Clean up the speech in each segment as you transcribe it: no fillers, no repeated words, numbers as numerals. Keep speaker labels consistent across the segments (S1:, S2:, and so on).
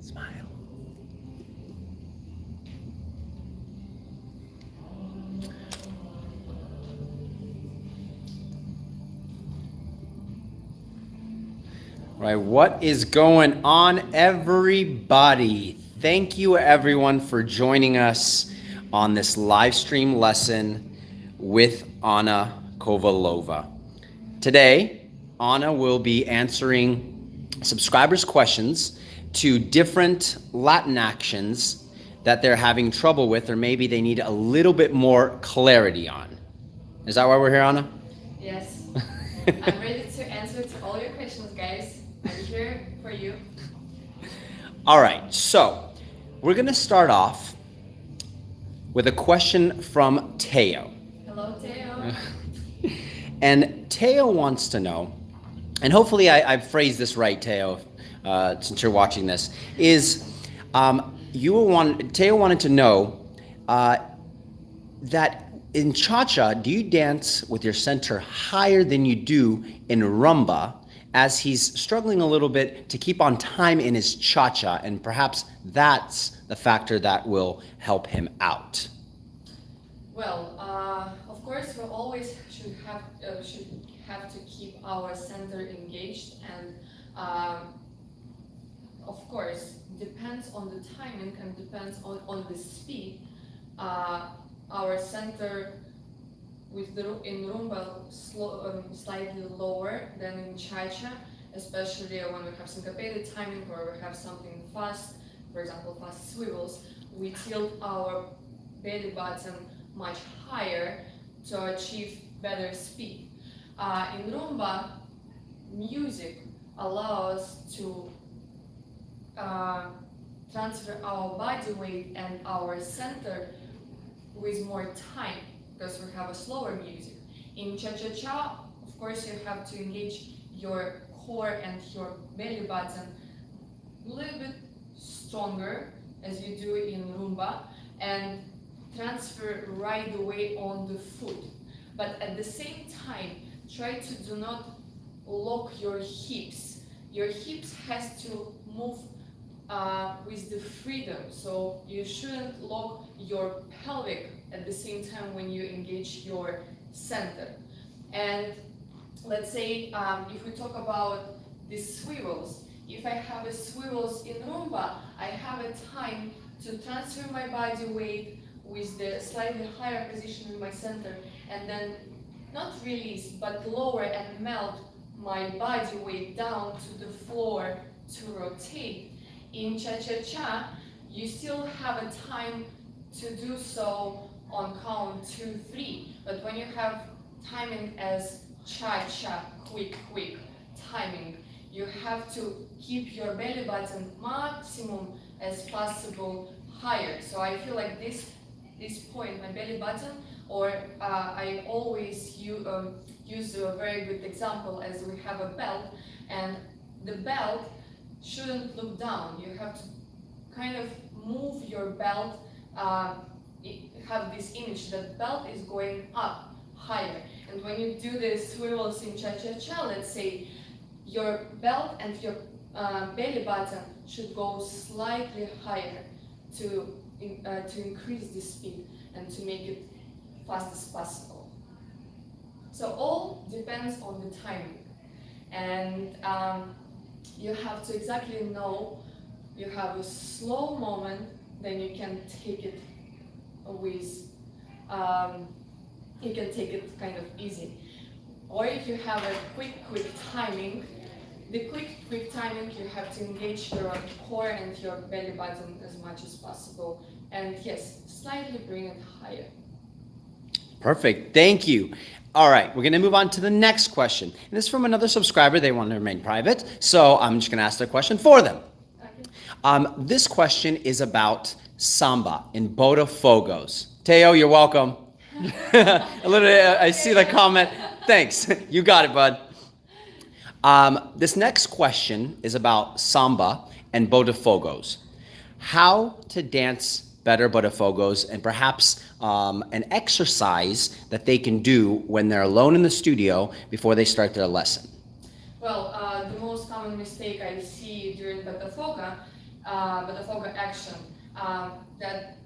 S1: Smile. Right, what is going on, everybody? Thank you, everyone, for joining us on this live stream lesson with Anna Kovalova. Today, Anna will be answering subscribers' questions to different Latin actions that they're having trouble with, or maybe they need a little bit more clarity on. Is that why we're here, Anna?
S2: Yes. I'm ready to answer to all your questions, guys. I'm here for you.
S1: All right, so we're going to start off with a question from Teo.
S2: Hello, Theo.
S1: And Teo wants to know, and hopefully I've phrased this right, Teo, since you're watching this, is Teo wanted to know that in cha-cha, do you dance with your center higher than you do in rumba, as he's struggling a little bit to keep on time in his cha-cha, and perhaps that's the factor that will help him out?
S2: Well, of course, we always should have to keep our center engaged, and of course, depends on the timing and depends on the speed. Our center in rumba slightly lower than in cha-cha, especially when we have syncopated timing or we have something fast, for example, fast swivels. We tilt our belly button much higher to achieve better speed. In rumba, music allows us to transfer our body weight and our center with more time, because we have a slower music. In cha-cha-cha, of course, you have to engage your core and your belly button a little bit stronger as you do in rumba, and transfer right away on the foot. But at the same time, try to do not lock your hips. Your hips has to move with the freedom, so you shouldn't lock your pelvic at the same time when you engage your center. And let's say if we talk about the swivels, if I have a swivels in rumba, I have a time to transfer my body weight with the slightly higher position in my center, and then not release but lower and melt my body weight down to the floor to rotate. In cha-cha-cha, you still have a time to do so on count 2, 3. But when you have timing as cha-cha, quick timing, you have to keep your belly button maximum as possible higher. So I feel like this point, my belly button, or I always use a very good example as we have a belt, and the belt shouldn't look down. You have to kind of move your belt, have this image that belt is going up higher. And when you do the swivels in cha-cha-cha, let's say, your belt and your belly button should go slightly higher to increase the speed and to make it fast as possible. So all depends on the timing, and you have to exactly know. You have a slow moment, then you can take it with you can take it kind of easy. Or if you have a quick timing, the quick timing, you have to engage your core and your belly button as much as possible, and yes, slightly bring it higher.
S1: Perfect. Thank you. All right, we're going to move on to the next question. And this is from another subscriber. They want to remain private, so I'm just going to ask their question for them.
S2: Okay.
S1: This question is about samba in botafogos. Teo, you're welcome. I see the comment. Thanks. You got it, bud. This next question is about samba and botafogos. How to dance better botafogos, and perhaps an exercise that they can do when they're alone in the studio before they start their lesson.
S2: Well, the most common mistake I see during botafogo botafogo action that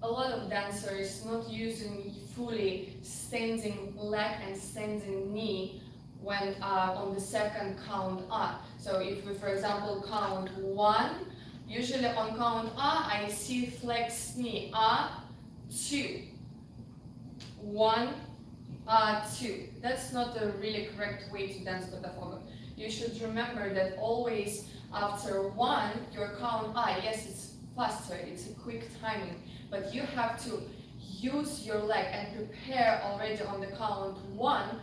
S2: a lot of dancers not using fully standing leg and standing knee when on the second count up. So if we, for example, count 1, usually on count I see flex knee 2, 1, 2. That's not a really correct way to dance botafogo. You should remember that always after 1, your count yes, it's faster, it's a quick timing, but you have to use your leg and prepare already on the count 1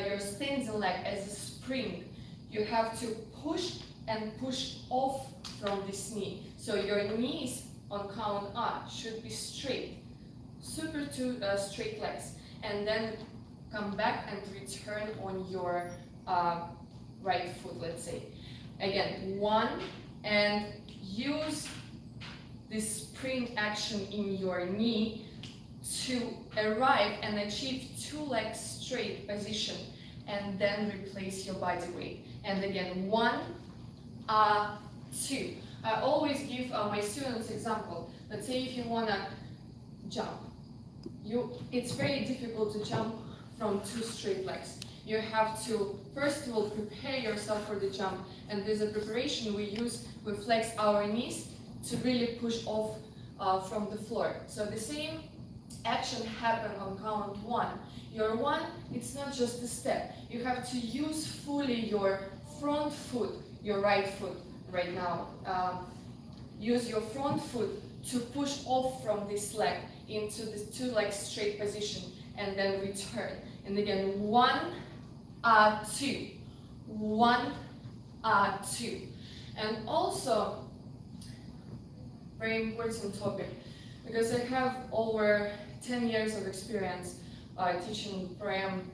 S2: your standing leg as a spring. You have to push and push off from this knee. So your knees on count should be straight, super two straight legs, and then come back and return on your right foot, let's say. Again, 1, and use this spring action in your knee to arrive and achieve 2 legs straight position, and then replace your body weight. And again, 1, 2. I always give my students example. Let's say if you wanna jump, it's very difficult to jump from 2 straight legs. You have to first of all prepare yourself for the jump, and there's a preparation we use. We flex our knees to really push off from the floor. So the same action happen on count 1. Your 1, it's not just a step. You have to use fully your front foot, your right foot right now. Use your front foot to push off from this leg into the 2 legs straight position, and then return. And again, 1, 2, 1, 2. And also, very important topic, because I have over 10 years of experience teaching Pram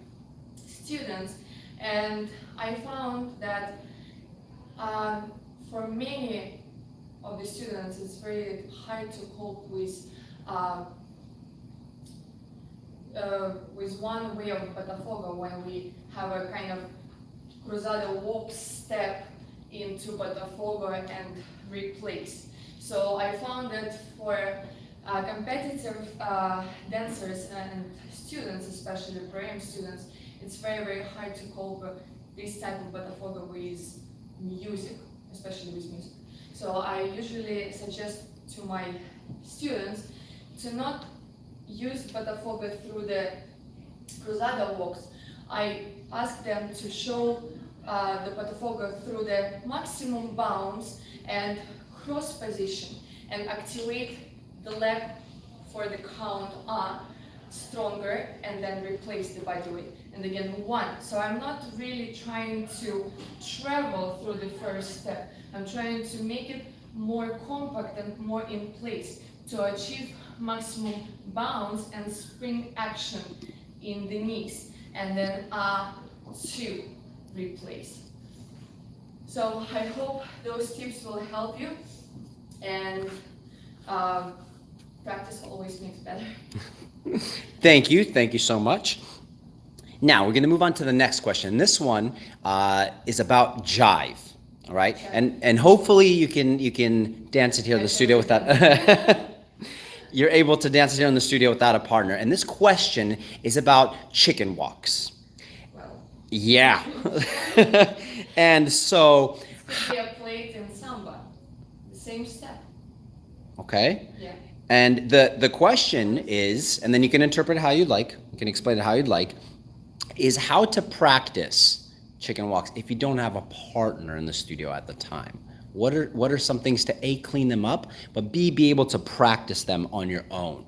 S2: students, and I found that for many of the students it's very hard to cope with one way of botafogo when we have a kind of cruzado walk step into botafogo and replace. So I found that for competitive dancers and students, especially Pram students, it's very, very hard to cope with this type of botafogo with music, especially with music. So I usually suggest to my students to not use botafogo through the cruzado walks. I ask them to show the botafogo through the maximum bounce and cross position, and activate the leg for the count stronger, and then replace the body weight. And again, 1. So I'm not really trying to travel through the first step. I'm trying to make it more compact and more in place to achieve maximum bounce and spring action in the knees. And then 2, replace. So I hope those tips will help you, and practice always makes better.
S1: Thank you so much. Now we're going to move on to the next question. This one is about jive, all right? And hopefully you can dance it here in the studio without. You're able to dance it here in the studio without a partner. And this question is about chicken walks.
S2: Well,
S1: yeah. And so.
S2: Could be a plate in samba, the same step.
S1: Okay.
S2: Yeah.
S1: And the question is, and then you can interpret it how you'd like, you can explain it how you'd like, is how to practice chicken walks if you don't have a partner in the studio at the time. What are some things to A, clean them up, but B, be able to practice them on your own?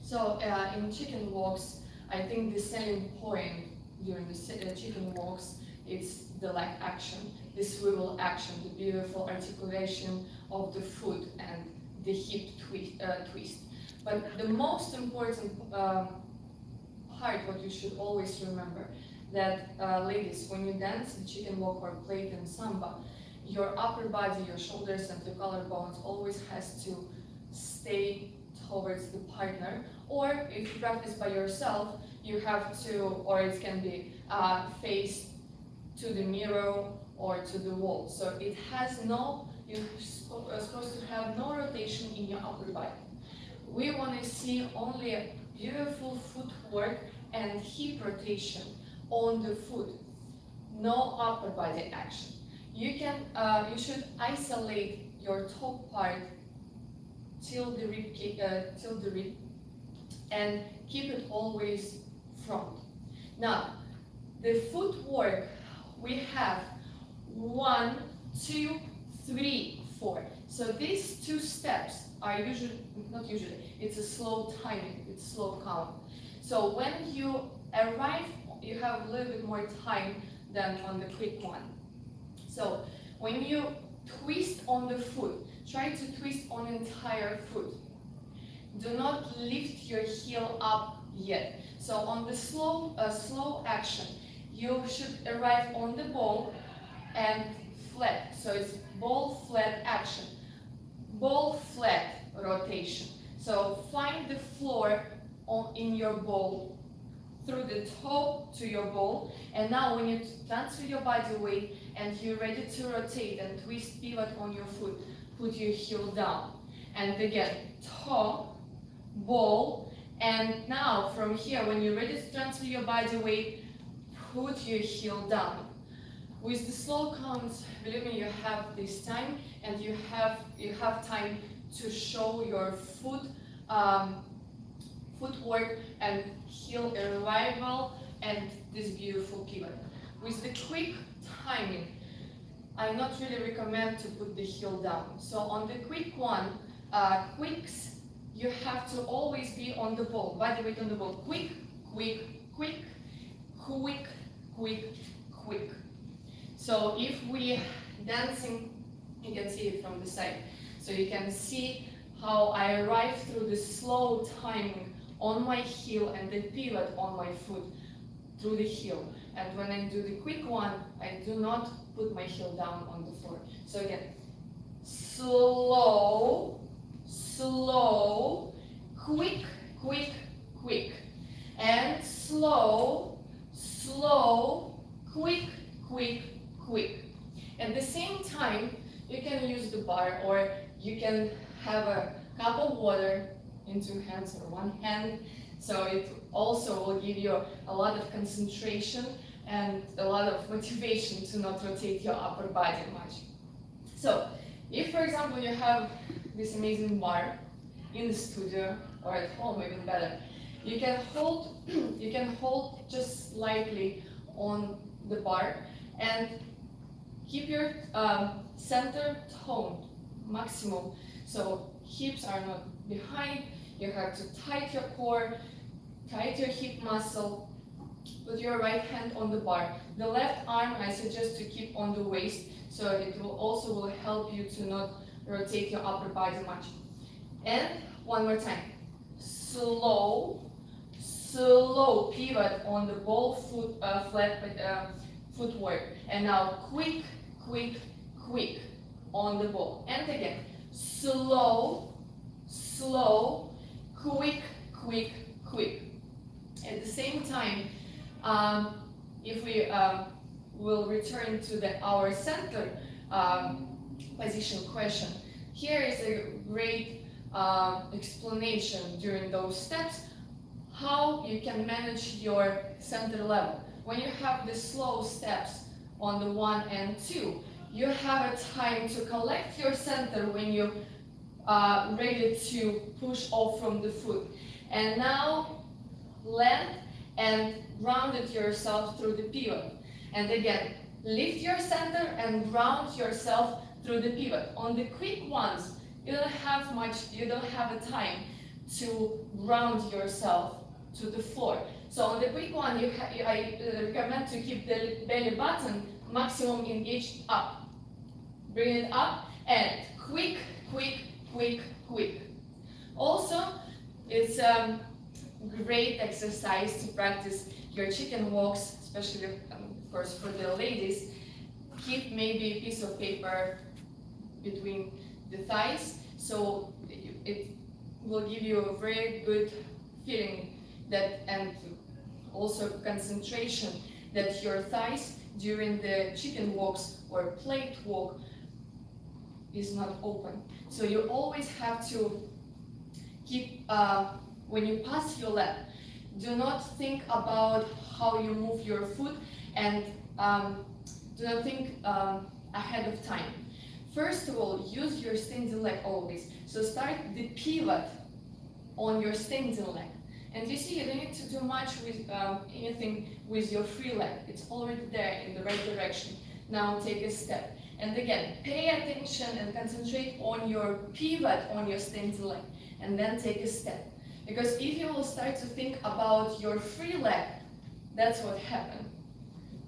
S2: So in chicken walks, I think the selling point during the chicken walks is the leg action, the swivel action, the beautiful articulation of the foot and the hip twist. But the most important part, what you should always remember, that ladies, when you dance the chicken walk or plate in samba, your upper body, your shoulders and the collarbones always has to stay towards the partner, or if you practice by yourself, you have to, or it can be face to the mirror or to the wall. So it has no, you're supposed to have no rotation in your upper body. We want to see only a beautiful footwork and hip rotation on the foot, no upper body action. You should isolate your top part till the rib, and keep it always front. Now, the footwork we have 1, 2, 3, 4. So these 2 steps are not usually, it's a slow timing, it's slow count. So when you arrive, you have a little bit more time than on the quick one. So when you twist on the foot, try to twist on entire foot. Do not lift your heel up yet. So on the slow action, you should arrive on the ball and flat. So it's ball flat action, ball flat rotation. So find the floor in your ball through the toe to your ball, and now when you transfer your body weight and you're ready to rotate and twist pivot on your foot, put your heel down. And again, toe, ball, and now from here, when you're ready to transfer your body weight, put your heel down. With the slow counts, believe me, you have this time, and you have time to show your footwork and heel arrival and this beautiful pivot. With the quick timing, I not really recommend to put the heel down. So on the quick one, quicks, you have to always be on the ball, body weight on the ball. Quick, quick, quick, quick, quick, quick. So if we dancing, you can see it from the side. So you can see how I arrive through the slow timing on my heel and the pivot on my foot through the heel. And when I do the quick one, I do not put my heel down on the floor. So again, slow, slow, quick, quick, quick, and slow, slow, quick, quick, quick. At the same time, you can use the bar, or you can have a cup of water in 2 hands or 1 hand. So it also will give you a lot of concentration and a lot of motivation to not rotate your upper body much. So if, for example, you have this amazing bar in the studio or at home, even better, you can hold just slightly on the bar and keep your center toned maximum. So hips are not behind. You have to tight your core, tight your hip muscle. Put your right hand on the bar. The left arm I suggest to keep on the waist, so it will help you to not rotate your upper body much. And one more time. Slow, slow pivot on the ball foot, flat footwork. And now quick, quick, quick on the ball. And again, slow, slow, quick, quick, quick. At the same time, if we will return to our center position question, here is a great explanation during those steps how you can manage your center level. When you have the slow steps on the 1 and 2, you have a time to collect your center when you are ready to push off from the foot. And now land and ground it yourself through the pivot. And again, lift your center and ground yourself through the pivot. On the quick ones, you don't have a time to ground yourself to the floor. So on the quick one, I recommend to keep the belly button maximum engaged up. Bring it up and quick, quick, quick, quick. Also, it's a great exercise to practice your chicken walks, especially, of course, for the ladies. Keep maybe a piece of paper between the thighs, so it will give you a very good feeling that, and also concentration, that your thighs during the chicken walks or plate walk is not open. So you always have to keep, when you pass your leg, do not think about how you move your foot, and do not think ahead of time. First of all, use your standing leg always. So start the pivot on your standing leg. And you see, you don't need to do much with anything with your free leg. It's already there in the right direction. Now take a step. And again, pay attention and concentrate on your pivot on your standing leg. And then take a step. Because if you will start to think about your free leg, that's what happened.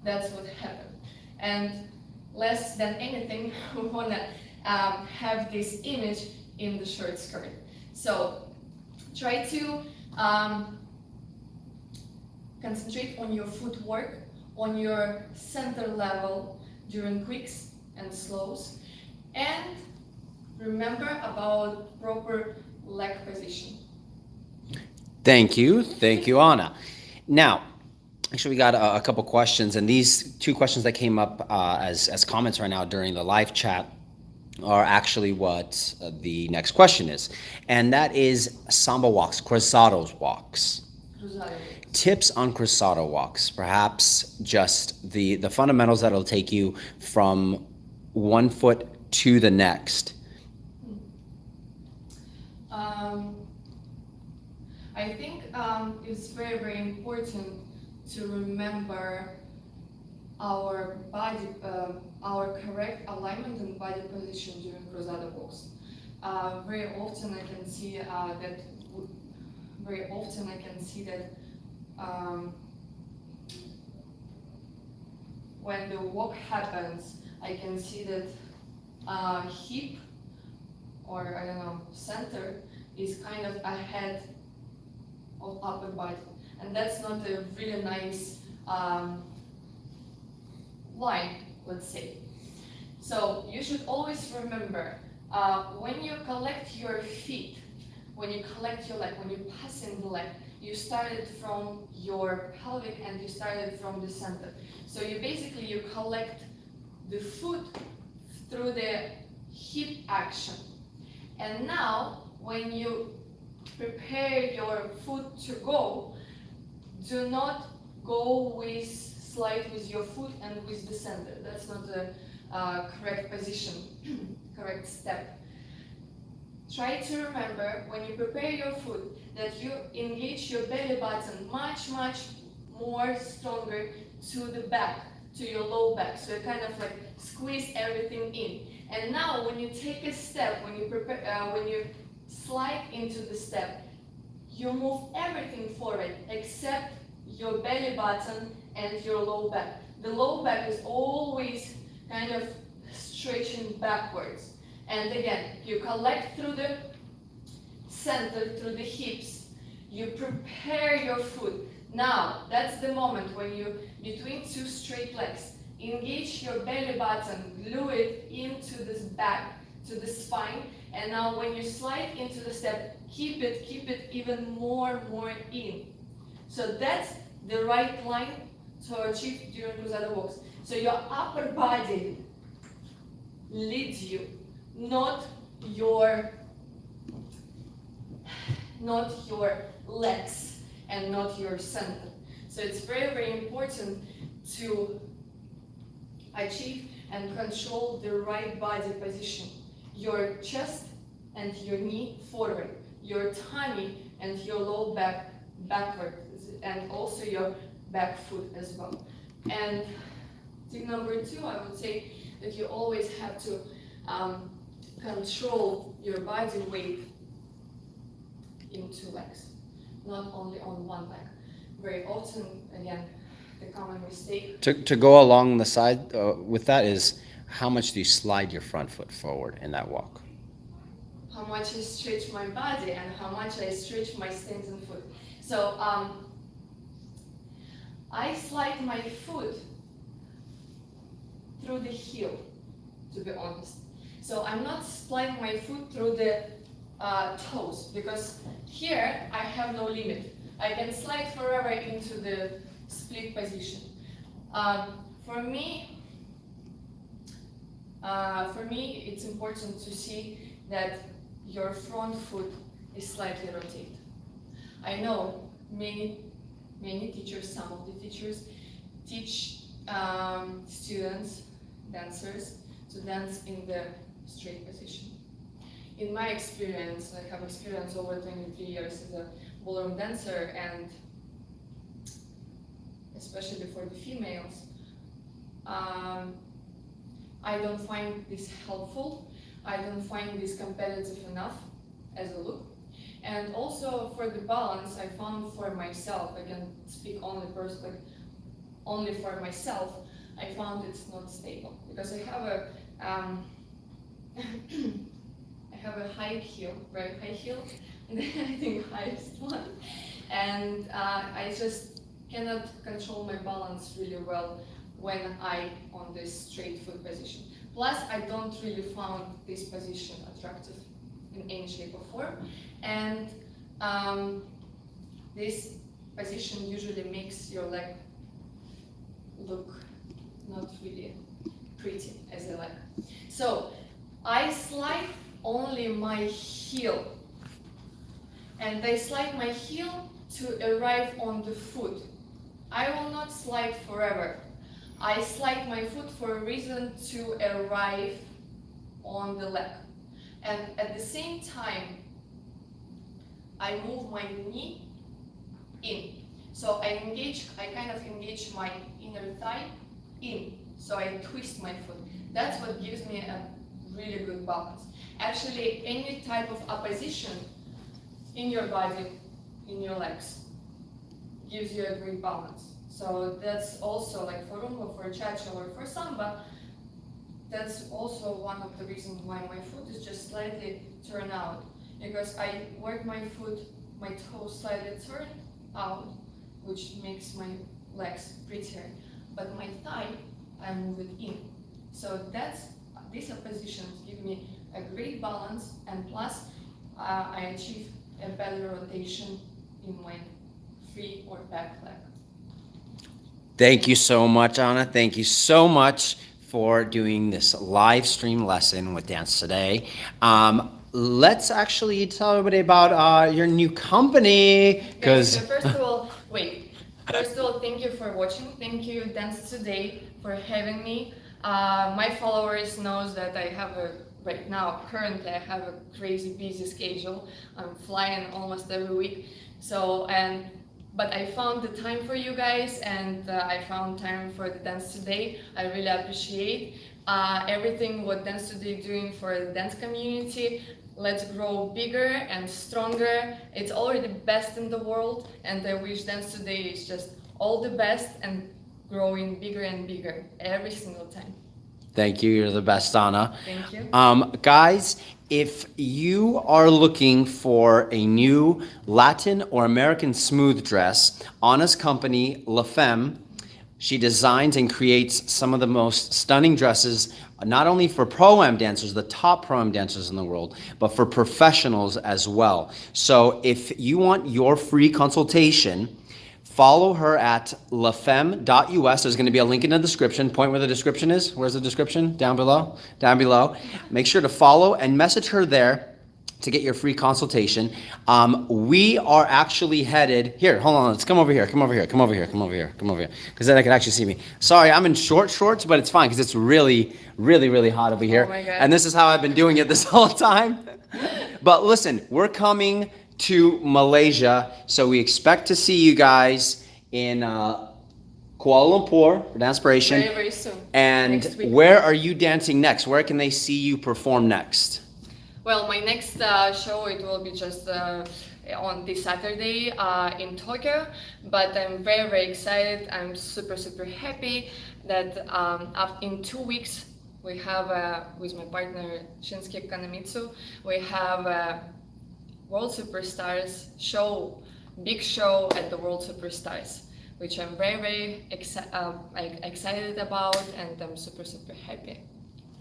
S2: That's what happened. And less than anything, we want to have this image in the short skirt. So try to concentrate on your footwork, on your center level during quicks and slows, and remember about proper leg position.
S1: Thank you, Anna. Now, actually, we got a couple questions, and these two questions that came up as comments right now during the live chat are actually what the next question is, and that is Samba walks, Cruzado's walks. Tips on Cruzado walks, perhaps just the fundamentals that'll take you from one foot to the next.
S2: I think it's very, very important to remember our body, our correct alignment and body position during Cruzado walks. Very often I can see that when the walk happens, I can see that hip, or I don't know, center is kind of ahead of upper body, and that's not a really nice line, let's say. So you should always remember, when you collect your feet, when you collect your leg, when you pass in the leg, you started from your pelvic and you started from the center. So you basically, you collect the foot through the hip action. And now, when you prepare your foot to go, do not go with slide with your foot and with the center. That's not the correct position, correct step. Try to remember when you prepare your foot that you engage your belly button much more stronger to the back, to your low back. So you kind of like squeeze everything in. And now when you take a step, when you slide into the step, you move everything forward except your belly button and your low back. The low back is always kind of stretching backwards. And again, you collect through the center, through the hips. You prepare your foot. Now, that's the moment when you, between two straight legs, engage your belly button, glue it into this back, to the spine. And now when you slide into the step, keep it even more in. So that's the right line to achieve during Cruzado walks. So your upper body leads you, not your legs and not your center. So it's very important to achieve and control the right body position. Your chest and your knee forward, your tummy and your low back backward, and also your back foot as well. And tip number 2, I would say that you always have to control your body weight in 2 legs, not only on 1 leg. Very often, again, the common mistake.
S1: To go along the side with that is, how much do you slide your front foot forward in that walk?
S2: How much I stretch my body and how much I stretch my standing foot. So I slide my foot through the heel, to be honest. So I'm not sliding my foot through the toes, because here I have no limit. I can slide forever into the split position. For me, it's important to see that your front foot is slightly rotated. I know many teachers, some of the teachers teach students, dancers, to dance in the straight position. In my experience, I have experience over 23 years as a ballroom dancer, and especially for the females, I don't find this helpful. I don't find this competitive enough as a look. And also for the balance, I found for myself, I can speak only personally, only for myself, I found it's not stable because I have a I have a high heel, very high heel, and I think highest one, and I just cannot control my balance really well when I on this straight foot position. Plus, I don't really found this position attractive in any shape or form, and this position usually makes your leg look not really pretty as a leg. So I slide only my heel, and I slide my heel to arrive on the foot. I will not slide forever. I slide my foot for a reason to arrive on the leg. And at the same time, I move my knee in. So I kind of engage my inner thigh in. So I twist my foot. That's what gives me a really good balance. Actually, any type of opposition in your body, in your legs, gives you a great balance. So that's also like for rumba, for cha-cha, or for samba, that's also one of the reasons why my foot is just slightly turned out. Because I work my foot, my toes slightly turn out, which makes my legs prettier. But my thigh, I move it in. So these oppositions give me a great balance, and plus I achieve a better rotation in my free or back leg.
S1: Thank you so much, Anna. Thank you so much for doing this live stream lesson with Dance Today. Let's actually tell everybody about your new company.
S2: Okay, so first of all, thank you for watching. Thank you, Dance Today, for having me. My followers knows that right now, currently, I have a crazy busy schedule. I'm flying almost every week. But I found the time for you guys, and I found time for the Dance Today. I really appreciate everything what Dance Today doing for the dance community. Let's grow bigger and stronger. It's already best in the world, and I wish Dance Today is just all the best and growing bigger and bigger every single time.
S1: Thank you. You're the best, Anna.
S2: Thank you.
S1: Guys, if you are looking for a new Latin or American smooth dress, Anna's company, La Femme, she designs and creates some of the most stunning dresses, not only for Pro-Am dancers, the top Pro-Am dancers in the world, but for professionals as well. So if you want your free consultation, follow her at lafemme.us. There's going to be a link in the description. Point where the description is. Where's the description? Down below. Down below. Make sure to follow and message her there to get your free consultation. We are actually headed here. Hold on. Let's come over here. Come over here. Come over here. Come over here. Come over here. Because then I can actually see me. Sorry, I'm in shorts, but it's fine because it's really, really, really hot over here.
S2: Oh my God.
S1: And this is how I've been doing it this whole time. But listen, we're coming to Malaysia, so we expect to see you guys in Kuala Lumpur for Dancepiration.
S2: Very, very soon.
S1: And
S2: Next week.
S1: where are you dancing next? Where can they see you perform next?
S2: Well, my next show, it will be just on this Saturday in Tokyo, but I'm very, very excited. I'm super, super happy that in 2 weeks we have, with my partner Shinsuke Kanemitsu, we have World Superstars show, big show at the World Superstars, which I'm very, very excited about, and I'm super, super happy.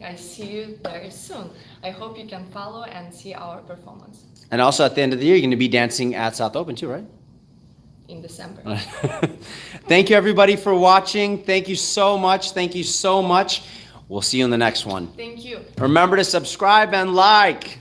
S2: I see you very soon. I hope you can follow and see our performance.
S1: And also at the end of the year, you're going to be dancing at South Open too, right?
S2: in December.
S1: Thank you, everybody, for watching. Thank you so much. Thank you so much. We'll see you in the next one.
S2: Thank you.
S1: Remember to subscribe and like.